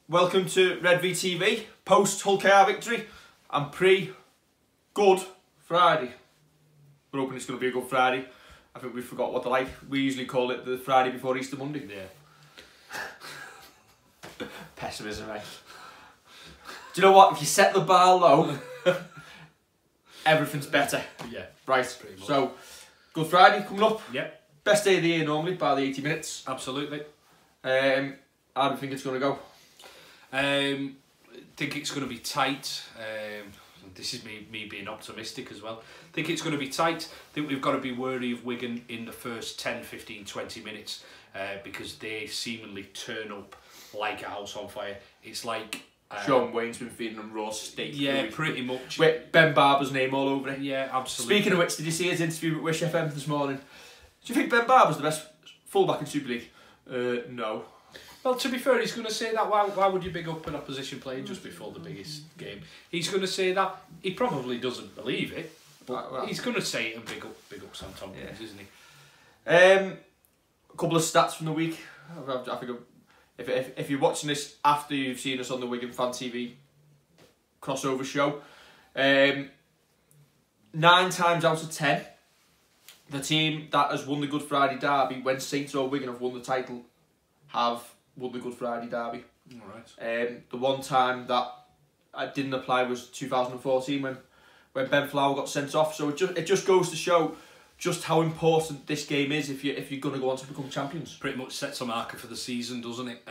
Welcome to Redvee TV, post Hull KR victory and pre-Good Friday. We're hoping it's going to be a Good Friday. I think we forgot what they're like. We usually call it the Friday before Easter Monday. Yeah. Pessimism, right? Do you know what? If you set the bar low, everything's better. Yeah. Right. Pretty much. So, Good Friday coming up. Yep. Best day of the year normally by the 80 minutes. Absolutely. How do you think it's going to go? I think it's going to be tight. This is me being optimistic as well. I think it's going to be tight. I think we've got to be wary of Wigan in the first 10, 15, 20 minutes because they seemingly turn up like a house on fire. It's like... Sean Wayne's been feeding them raw steak. Yeah, pretty much. With Ben Barber's name all over it. Yeah, absolutely. Speaking of which, did you see his interview with Wish FM this morning? Do you think Ben Barber's the best fullback in Super League? No. Well, to be fair, he's going to say that. Why would you big up an opposition playing just before the biggest game? He's going to say that. He probably doesn't believe it, but well, he's going to say it and big up Sam Tompkins, yeah. isn't he? A couple of stats from the week. I think if you're watching this after you've seen us on the Wigan Fan TV crossover show, 9 times out of 10, the team that has won the Good Friday derby when Saints or Wigan have won the title have won the Good Friday derby. All right. The one time that didn't apply was 2014 when Ben Flower got sent off. So it just goes to show just how important this game is if you're going to go on to become champions. Pretty much sets a marker for the season, doesn't it?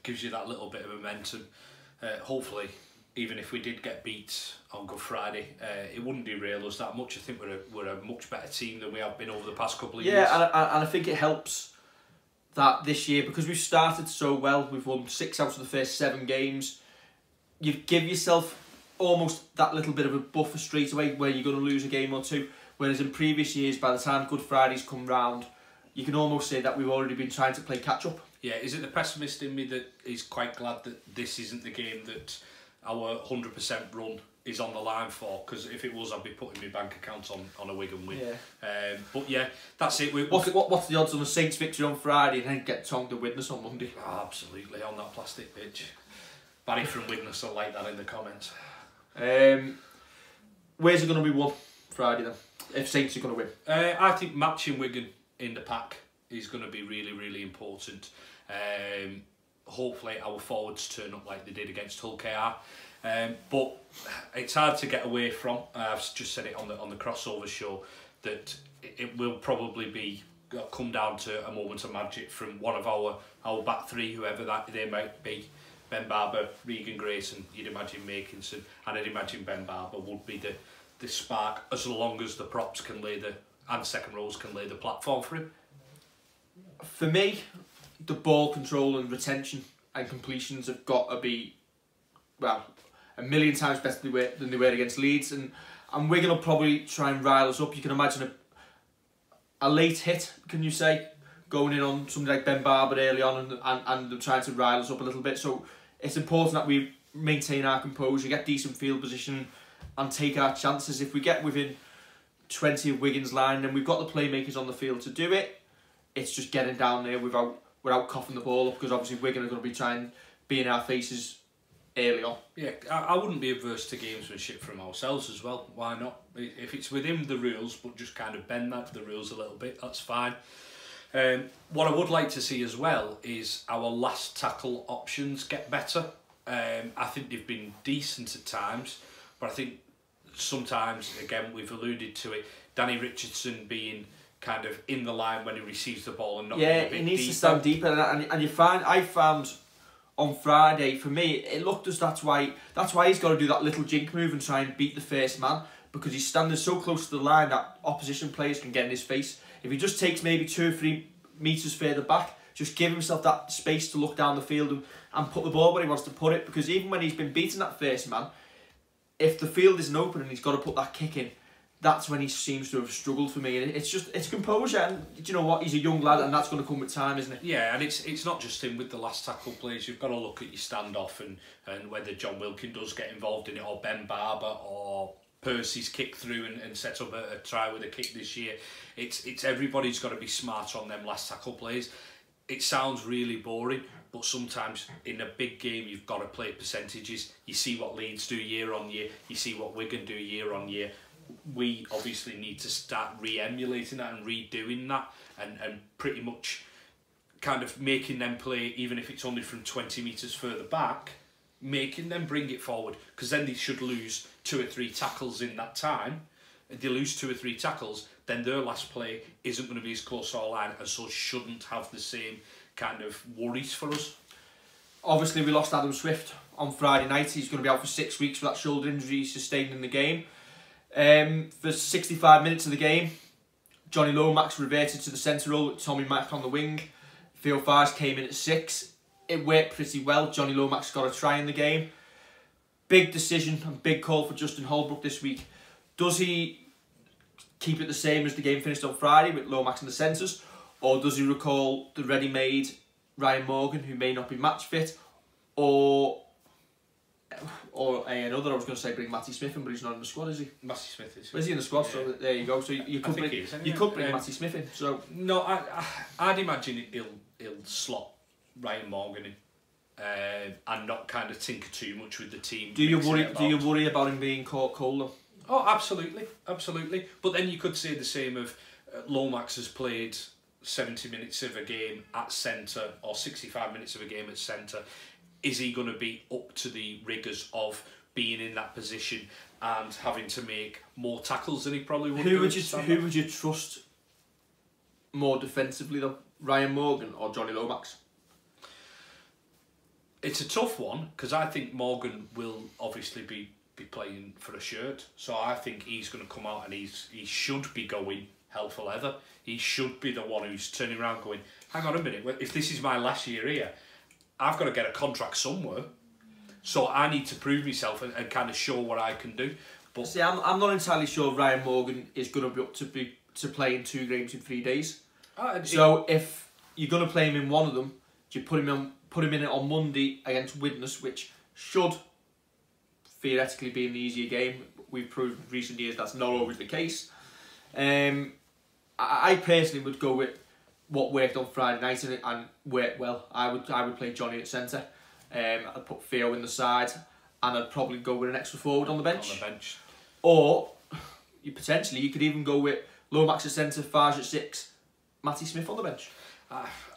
Gives you that little bit of momentum. Hopefully, even if we did get beat on Good Friday, it wouldn't derail us that much. I think we're a much better team than we have been over the past couple of years. Yeah, and I think it helps that this year, because we've started so well, we've won 6 out of the first 7 games, you give yourself almost that little bit of a buffer straight away where you're going to lose a game or two, whereas in previous years, by the time Good Fridays come round, you can almost say that we've already been trying to play catch-up. Yeah, is it the pessimist in me that is quite glad that this isn't the game that our 100% run is on the line for? Because if it was, I'd be putting my bank account on a Wigan win. Yeah. But yeah, that's it. What's the odds on a Saints victory on Friday and then get tongued to Widnes on Monday? Oh, absolutely, on that plastic pitch. Barry from Widnes will like that in the comments. Where's it going to be won Friday then, if Saints are going to win? I think matching Wigan in the pack is going to be really, really important. Hopefully our forwards turn up like they did against Hull KR. But it's hard to get away from. I've just said it on the crossover show that it will probably come down to a moment of magic from one of our back three, whoever that they might be. Ben Barber, Regan Grayson, you'd imagine Makinson, and I'd imagine Ben Barber would be the spark, as long as the props can and second rows can lay the platform for him. For me, the ball control and retention and completions have got to be, well, a million times better than they were against Leeds, and Wigan will probably try and rile us up. You can imagine a late hit, can you say, going in on somebody like Ben Barber early on and they're trying to rile us up a little bit. So it's important that we maintain our composure, get decent field position and take our chances. If we get within 20 of Wigan's line, then we've got the playmakers on the field to do it. It's just getting down there without coughing the ball up, because obviously Wigan are going to be trying to be in our faces early on. Yeah, I wouldn't be averse to gamesmanship from ourselves as well. Why not? If it's within the rules, but just kind of bend that to the rules a little bit, that's fine. What I would like to see as well is our last tackle options get better. I think they've been decent at times, but I think sometimes, again, we've alluded to it, Danny Richardson being kind of in the line when he receives the ball and not a bit he needs deeper. to stand deeper, and I found on Friday, for me, it looked as that's why he's got to do that little jink move and try and beat the first man, because he's standing so close to the line that opposition players can get in his face. If he just takes maybe 2 or 3 metres further back, just give himself that space to look down the field and put the ball where he wants to put it, because even when he's been beating that first man, if the field isn't open and he's got to put that kick in, that's when he seems to have struggled for me. And it's composure, and do you know what? He's a young lad, and that's going to come with time, isn't it? Yeah, and it's not just him with the last tackle plays. You've got to look at your standoff and whether John Wilkin does get involved in it, or Ben Barber, or Percy's kick through and set up a try with a kick this year. It's everybody's got to be smarter on them last tackle plays. It sounds really boring, but sometimes in a big game you've got to play percentages. You see what Leeds do year on year, you see what Wigan do year on year. We obviously need to start re-emulating that and redoing that, and pretty much kind of making them play, even if it's only from 20 metres further back, making them bring it forward, because then they should lose 2 or 3 tackles in that time. If they lose 2 or 3 tackles, then their last play isn't going to be as close to our line, and so shouldn't have the same kind of worries for us. Obviously, we lost Adam Swift on Friday night. He's going to be out for 6 weeks for that shoulder injury he sustained in the game. For 65 minutes of the game, Johnny Lomax reverted to the centre role with Tommy Mack on the wing. Theo Fares came in at 6. It worked pretty well. Johnny Lomax got a try in the game. Big decision and big call for Justin Holbrook this week. Does he keep it the same as the game finished on Friday with Lomax in the centres, or does he recall the ready-made Ryan Morgan, who may not be match fit, or another, I was going to say bring Matty Smith in, but he's not in the squad, is he? Matty Smith is. Is he in the squad? Yeah. So there you go. So you could bring Matty Smith in. So no, I'd imagine he'll slot Ryan Morgan in, and not kind of tinker too much with the team. Do you worry about him being caught cold though? Oh, absolutely. But then you could say the same of Lomax has played 70 minutes of a game at centre, or 65 minutes of a game at centre. Is he going to be up to the rigours of being in that position and having to make more tackles than he probably would? Who would you trust more defensively though, Ryan Morgan or Johnny Lomax? It's a tough one, because I think Morgan will obviously be playing for a shirt, so I think he's going to come out and he should be going hell for leather. He should be the one who's turning around going, hang on a minute, if this is my last year here, I've got to get a contract somewhere, so I need to prove myself and kind of show what I can do. But see, I'm not entirely sure Ryan Morgan is going to be up to play in 2 games in 3 days. So if you're going to play him in one of them, do you put him in it on Monday against Widnes, which should theoretically be an easier game? We've proved in recent years that's not always the case. I personally would go with what worked on Friday night and worked well. I would play Johnny at centre. I'd put Theo in the side, and I'd probably go with an extra forward on the bench. Or you could even go with Lomax at centre, Fares at 6, Matty Smith on the bench.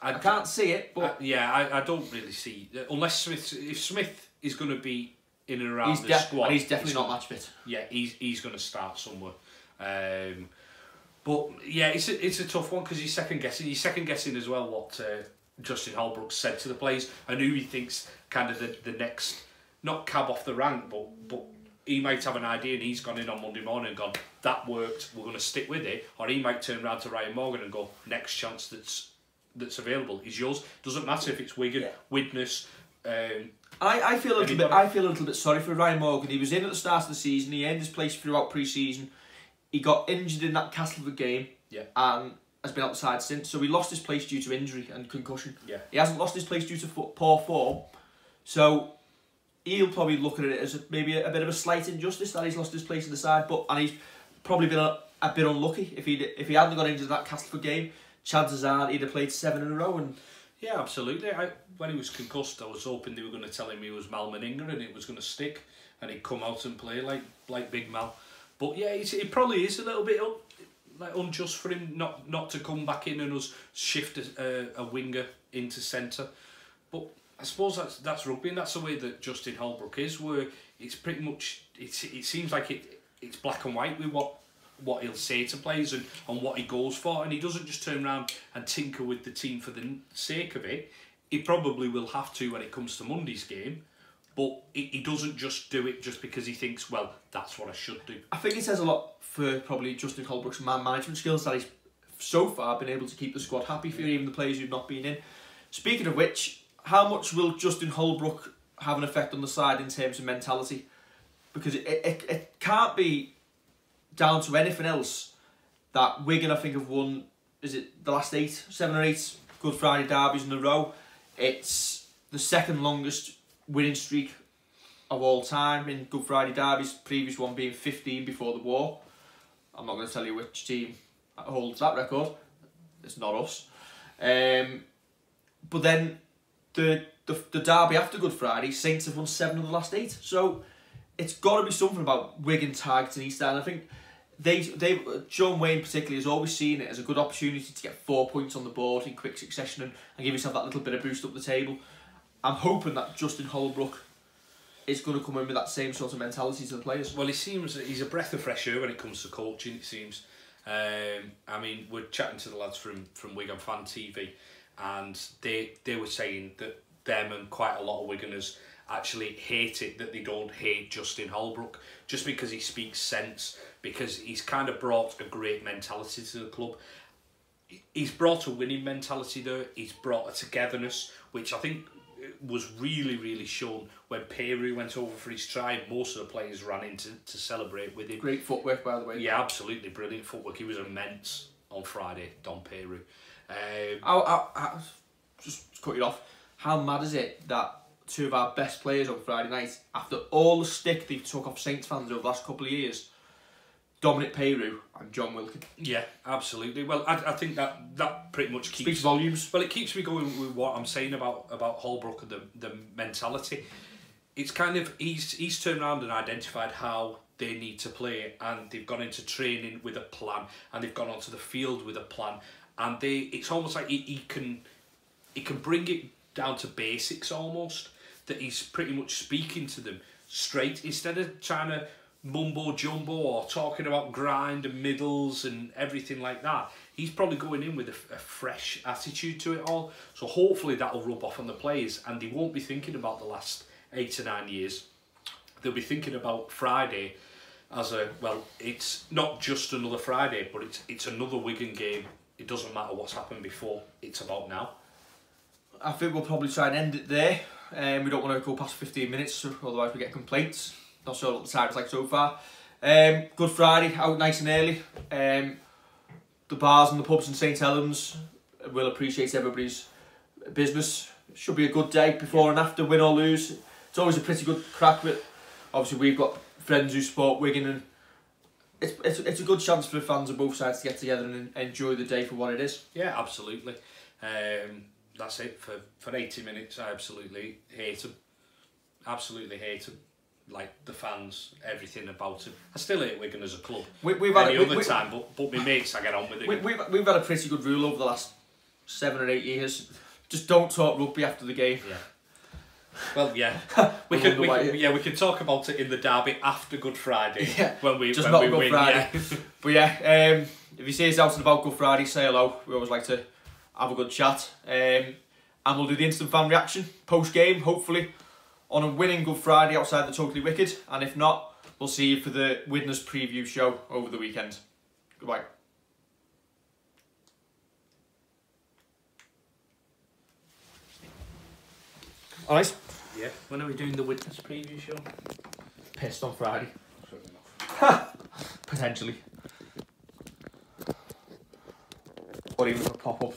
I can't see it, but I don't really see, unless if Smith is going to be in and around the squad, and he's definitely not match fit. Yeah, he's going to start somewhere. But yeah, it's a tough one, because he's second guessing as well what Justin Holbrook said to the players, and who he thinks kind of the next, not cab off the rank, but he might have an idea and he's gone in on Monday morning and gone, that worked, we're going to stick with it. Or he might turn around to Ryan Morgan and go, next chance that's available is yours. Doesn't matter if it's Wigan, Widnes. I feel a little bit sorry for Ryan Morgan. He was in at the start of the season. He earned his place throughout pre-season. He got injured in that Castleford game, and has been outside since. So he lost his place due to injury and concussion. Yeah. He hasn't lost his place due to poor form. So he'll probably look at it as maybe a bit of a slight injustice that he's lost his place in the side. And he's probably been a bit unlucky. If he hadn't got injured in that Castleford game, chances are he'd have played 7 in a row. And yeah, absolutely. When he was concussed, I was hoping they were going to tell him he was Mal Meninga and it was going to stick, and he'd come out and play like Big Mal. But yeah, it probably is a little bit unjust for him not to come back in and us shift a winger into centre. But I suppose that's rugby, and that's the way that Justin Holbrook is, where it's pretty much it seems like it's black and white with what he'll say to players and what he goes for, and he doesn't just turn around and tinker with the team for the sake of it. He probably will have to when it comes to Monday's game, but he doesn't just do it just because he thinks, well, that's what I should do. I think it says a lot for probably Justin Holbrook's man management skills that he's so far been able to keep the squad happy for even the players who've not been in. Speaking of which, how much will Justin Holbrook have an effect on the side in terms of mentality? Because it can't be down to anything else that Wigan, I think, have won, is it the last 7 or 8 Good Friday derbies in a row. It's the second longest winning streak of all time in Good Friday derbies, previous one being 15 before the war. I'm not going to tell you which team holds that record. It's not us. But then the derby after Good Friday, Saints have won 7 of the last 8. So it's got to be something about Wigan targeting East End. I think John Wayne particularly has always seen it as a good opportunity to get 4 points on the board in quick succession and give yourself that little bit of boost up the table. I'm hoping that Justin Holbrook is going to come in with that same sort of mentality to the players. Well, he seems he's a breath of fresh air when it comes to coaching, it seems. I mean, we're chatting to the lads from Wigan Fan TV, and they were saying that them and quite a lot of Wiganers actually hate it that they don't hate Justin Holbrook, just because he speaks sense, because he's kind of brought a great mentality to the club. He's brought a winning mentality there, he's brought a togetherness, which I think was really, really shown when Peru went over for his try. Most of the players ran in to celebrate with him. Great footwork, by the way. Yeah, absolutely brilliant footwork. He was immense on Friday, Don Peru. I just cut you off. How mad is it that 2 of our best players on Friday night, after all the stick they've took off Saints fans over the last couple of years, Dominic Peru and John Wilkin? Yeah, absolutely. Well, I think that pretty much speaks volumes. Well, it keeps me going with what I'm saying about Holbrook and the mentality. It's kind of he's turned around and identified how they need to play, and they've gone into training with a plan, and they've gone onto the field with a plan, and it's almost like he can bring it down to basics almost, that he's pretty much speaking to them straight instead of trying to mumbo jumbo or talking about grind and middles and everything like that. He's probably going in with a fresh attitude to it all, so hopefully that'll rub off on the players, and they won't be thinking about the last 8 to 9 years. They'll be thinking about Friday as it's not just another Friday, but it's another Wigan game. It doesn't matter what's happened before, it's about now. I think we'll probably try and end it there. We don't want to go past 15 minutes, otherwise we get complaints. Not sure what the time's like so far. Good Friday, out nice and early. The bars and the pubs in St Helens will appreciate everybody's business. Should be a good day before and after, win or lose. It's always a pretty good crack, but obviously we've got friends who support Wigan, and it's a good chance for fans of both sides to get together and enjoy the day for what it is. Yeah, absolutely. That's it for 80 minutes. I absolutely hate them. Absolutely hate them. Like the fans, everything about them. I still hate Wigan as a club. We've had any other time, but my mates, I get on with it. We've had a pretty good rule over the last 7 or 8 years. Just don't talk rugby after the game. Yeah. Well, yeah, we can talk about it in the derby after Good Friday. Yeah, when we just not Good win, Friday. Yeah. But yeah, if you see us out and about Good Friday, say hello. We always like to have a good chat. And we'll do the instant fan reaction post game, hopefully on a winning Good Friday outside the Totally Wicked. And if not, we'll see you for the Winners preview show over the weekend. Goodbye. Alright. Yeah. When are we doing the Witness preview show? Pissed on Friday. Potentially. Or even a pop-up.